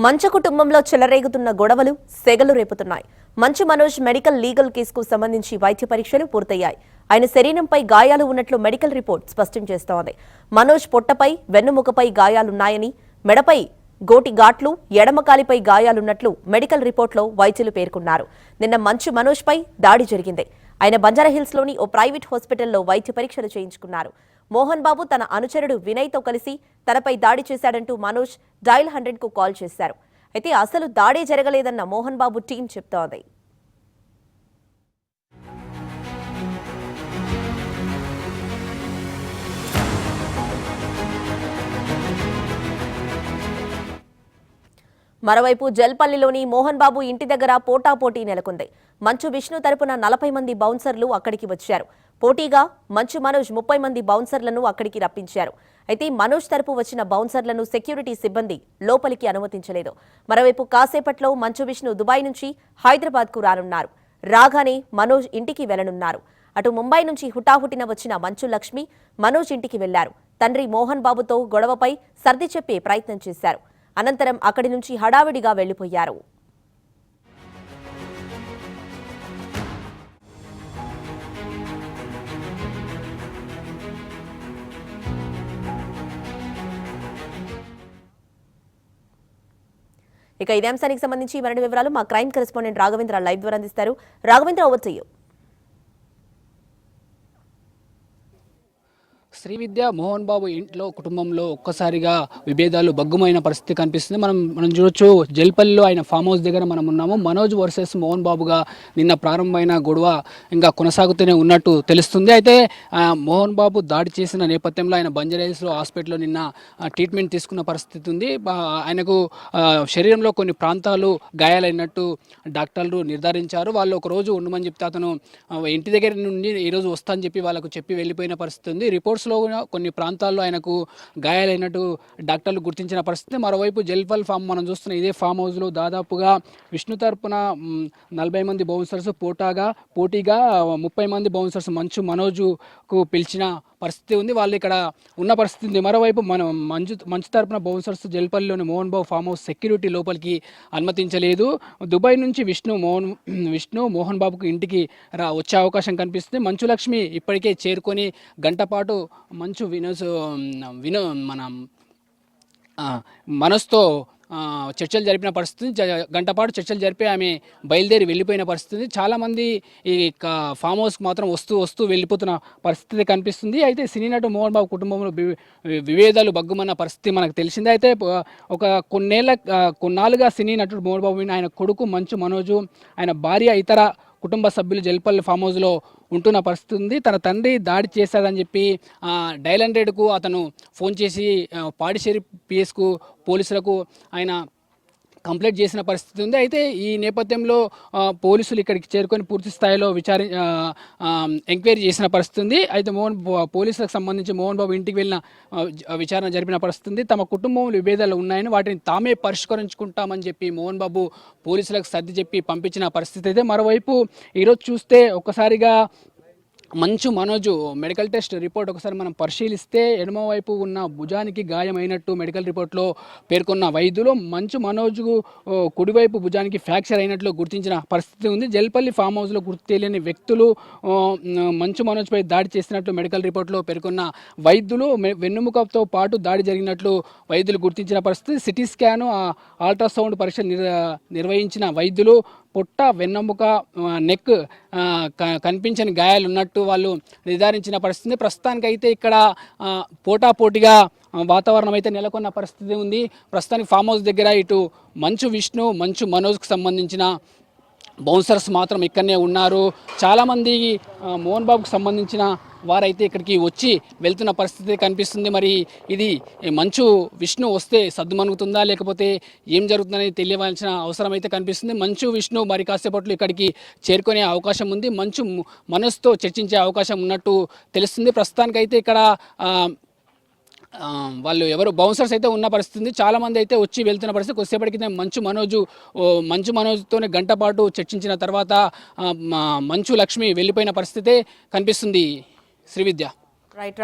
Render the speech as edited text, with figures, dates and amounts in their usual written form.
మంచు కుటుంబంలో చెలరేగుతున్న గొడవలు సెగలు రేపుతున్నాయి. మంచు మనోజ్ మెడికల్ లీగల్ కేసుకు సంబంధించి వైద్య పరీక్షలు పూర్తయ్యాయి. ఆయన శరీరంపై గాయాలు ఉన్నట్లు మెడికల్ రిపోర్ట్ స్పష్టం చేస్తోంది. మనోజ్ పొట్టపై, వెన్నుముకపై గాయాలున్నాయని, మెడపై గోటి ఘాట్లు, ఎడమకాలిపై గాయాలున్నట్లు మెడికల్ రిపోర్ట్లో వైద్యులు పేర్కొన్నారు. నిన్న మంచు మనోజ్పై దాడి జరిగింది. ఆయన బంజారాహిల్స్లోని ఓ ప్రైవేట్ హాస్పిటల్లో వైద్య పరీక్షలు చేయించుకున్నారు. మోహన్ బాబు తన అనుచరుడు వినయ్తో కలిసి తనపై దాడి చేశాడంటూ మనోజ్ డయల్ 100కు కాల్ చేశారు. అయితే అసలు దాడే జరగలేదన్న మోహన్ బాబు టీం చెప్తోంది. మరోవైపు జల్పల్లిలోని మోహన్ బాబు ఇంటి దగ్గర పోటాపోటీ నెలకొంది. మంచు విష్ణు తరపున 40 మంది బౌన్సర్లు అక్కడికి వచ్చారు. పోటీగా మంచు మనోజ్ 30 మంది బౌన్సర్లను అక్కడికి రప్పించారు. అయితే మనోజ్ తరపు వచ్చిన బౌన్సర్లను సెక్యూరిటీ సిబ్బంది లోపలికి అనుమతించలేదు. మరోవైపు కాసేపట్లో మంచు విష్ణు దుబాయ్ నుంచి హైదరాబాద్కు రానున్నారు. రాగానే మనోజ్ ఇంటికి వెళ్లనున్నారు. అటు ముంబై నుంచి హుటాహుటిన వచ్చిన మంచు లక్ష్మి మనోజ్ ఇంటికి వెళ్లారు. తండ్రి మోహన్ బాబుతో గొడవపై సర్ది చెప్పే ప్రయత్నం చేశారు. అనంతరం అక్కడి నుంచి హడావిడిగా వెళ్లిపోయారు. ఇక ఇదే అంశానికి సంబంధించి మరిన్ని వివరాలు మా క్రైమ్ కరెస్పాండెంట్ రాఘవేంద్ర లైవ్ ద్వారా అందిస్తారు. Raghavendra, over to you. Srividya Mohan Babu ఇంట్లో కుటుంబంలో ఒక్కసారిగా విభేదాలు బగ్గుమైన పరిస్థితి కనిపిస్తుంది. మనం చూడొచ్చు, జల్పల్లిలో ఆయన ఫామ్ హౌస్ దగ్గర మనం ఉన్నాము. మనోజ్ వర్సెస్ మోహన్ బాబుగా నిన్న ప్రారంభమైన గొడవ ఇంకా కొనసాగుతూనే ఉన్నట్టు తెలుస్తుంది. అయితే మోహన్ బాబు దాడి చేసిన నేపథ్యంలో ఆయన బంజారాహిల్స్లో హాస్పిటల్లో నిన్న ట్రీట్మెంట్ తీసుకున్న పరిస్థితి ఉంది. ఆయనకు శరీరంలో కొన్ని ప్రాంతాలు గాయాలైనట్టు డాక్టర్లు నిర్ధారించారు. వాళ్ళు ఒక రోజు ఉండమని చెప్తే అతను ఇంటి దగ్గర నుండి ఈరోజు వస్తా అని చెప్పి వాళ్ళకు చెప్పి వెళ్ళిపోయిన పరిస్థితి ఉంది. రిపోర్ట్స్లో కొన్ని ప్రాంతాల్లో ఆయనకు గాయాలైనట్టు డాక్టర్లు గుర్తించిన పరిస్థితి. మరోవైపు జల్పల్ ఫామ్ మనం చూస్తున్న ఇదే ఫామ్ హౌస్లో దాదాపుగా విష్ణు తరపున 40 మంది బౌన్సర్స్, పోటీగా 30 మంది బౌన్సర్స్ మంచు మనోజ్కు పిలిచిన పరిస్థితి ఉంది. వాళ్ళు ఇక్కడ ఉన్న పరిస్థితి ఉంది. మరోవైపు మంచు తరపున bouncers జల్పల్లిలోని Mohan Babu farm house security లోపలికి అనుమతించలేదు. దుబాయ్ నుంచి విష్ణు మోహన్ బాబుకు ఇంటికి వచ్చే అవకాశం కనిపిస్తుంది. మంచు లక్ష్మి ఇప్పటికే చేరుకొని గంట పాటు మంచు మనస్తో చర్చలు జరిపిన పరిస్థితి, గంట పాటు చర్చలు జరిపి ఆమె బయలుదేరి వెళ్ళిపోయిన పరిస్థితి. చాలామంది ఈ ఫామ్ హౌస్కి మాత్రం వస్తూ వెళ్ళిపోతున్న పరిస్థితి కనిపిస్తుంది. అయితే సినీ నటు మోహన్ బాబు కుటుంబంలో విభేదాలు బగ్గుమన్న పరిస్థితి మనకు తెలిసిందే. అయితే ఒక కొన్నాళ్ళుగా సినీ నటుడు మోహన్ బాబు ఆయన కొడుకు మంచు మనోజు, ఆయన భార్య, ఇతర కుటుంబ సభ్యులు జల్పల్లి ఫామ్ హౌస్లో ఉంటున్న పరిస్థితి ఉంది. తన తండ్రి దాడి చేశాడని చెప్పి డయల్ 100కు అతను ఫోన్ చేసి పాడిచేరి పిఎస్కు పోలీసులకు ఆయన కంప్లైంట్ చేసిన పరిస్థితి ఉంది. అయితే ఈ నేపథ్యంలో పోలీసులు ఇక్కడికి చేరుకొని పూర్తి స్థాయిలో ఎంక్వైరీ చేసిన పరిస్థితి ఉంది. అయితే పోలీసులకు సంబంధించి మోహన్ బాబు ఇంటికి వెళ్ళిన విచారణ జరిపిన పరిస్థితి ఉంది. తమ కుటుంబంలో విభేదాలు ఉన్నాయని వాటిని తామే పరిష్కరించుకుంటామని చెప్పి మోహన్ బాబు పోలీసులకు సర్ది చెప్పి పంపించిన పరిస్థితి. అయితే మరోవైపు ఈరోజు చూస్తే ఒక్కసారిగా Manchu Manoj medical test report ఒకసారి మనం పరిశీలిస్తే ఎడమవైపు ఉన్న భుజానికి గాయమైనట్టు మెడికల్ రిపోర్ట్లో పేర్కొన్న వైద్యులు మంచు మనోజ్కు కుడివైపు భుజానికి ఫ్రాక్చర్ అయినట్లు గుర్తించిన పరిస్థితి ఉంది. జల్పల్లి ఫామ్ హౌస్లో గుర్తు తెలియని వ్యక్తులు మంచు మనోజ్పై దాడి చేసినట్లు మెడికల్ రిపోర్ట్లో పేర్కొన్న వైద్యులు వెన్నుముకతో పాటు దాడి జరిగినట్లు వైద్యులు గుర్తించిన పరిస్థితి. సిటీ స్కాను, అల్ట్రాసౌండ్ పరీక్ష నిర్వహించిన వైద్యులు పొట్ట, వెన్నెముక, నెక్ కనిపించని గాయాలు ఉన్నట్టు వాళ్ళు నిర్ధారించిన పరిస్థితి. ప్రస్తుతానికైతే ఇక్కడ పోటాపోటీగా వాతావరణం అయితే నెలకొన్న పరిస్థితి ఉంది. ప్రస్తుతానికి ఫామ్ హౌస్ దగ్గర ఇటు మంచు విష్ణు, మంచు మనోజ్కి సంబంధించిన బౌన్సర్స్ మాత్రం ఇక్కడనే ఉన్నారు. చాలామంది మోహన్ బాబుకు సంబంధించిన వారైతే ఇక్కడికి వచ్చి వెళ్తున్న పరిస్థితి కనిపిస్తుంది. మరి ఇది మంచు విష్ణు వస్తే సద్దుమణుగుతుందా లేకపోతే ఏం జరుగుతుందనేది తెలియవలసిన అవసరం అయితే కనిపిస్తుంది. మంచు విష్ణు మరి కాసేపట్లో ఇక్కడికి చేరుకునే అవకాశం ఉంది. మంచు మనసుతో చర్చించే అవకాశం ఉన్నట్టు తెలుస్తుంది. ప్రస్తుతానికైతే ఇక్కడ వాళ్ళు ఎవరు బౌన్సర్స్ అయితే ఉన్న పరిస్థితి, చాలామంది అయితే వచ్చి వెళ్తున్న పరిస్థితి. కొద్దిసేపటి కింద మంచు మనోజ్తోనే గంట పాటు చర్చించిన తర్వాత మంచు లక్ష్మి వెళ్ళిపోయిన పరిస్థితే కనిపిస్తుంది. శ్రీవిద్య. రైట్.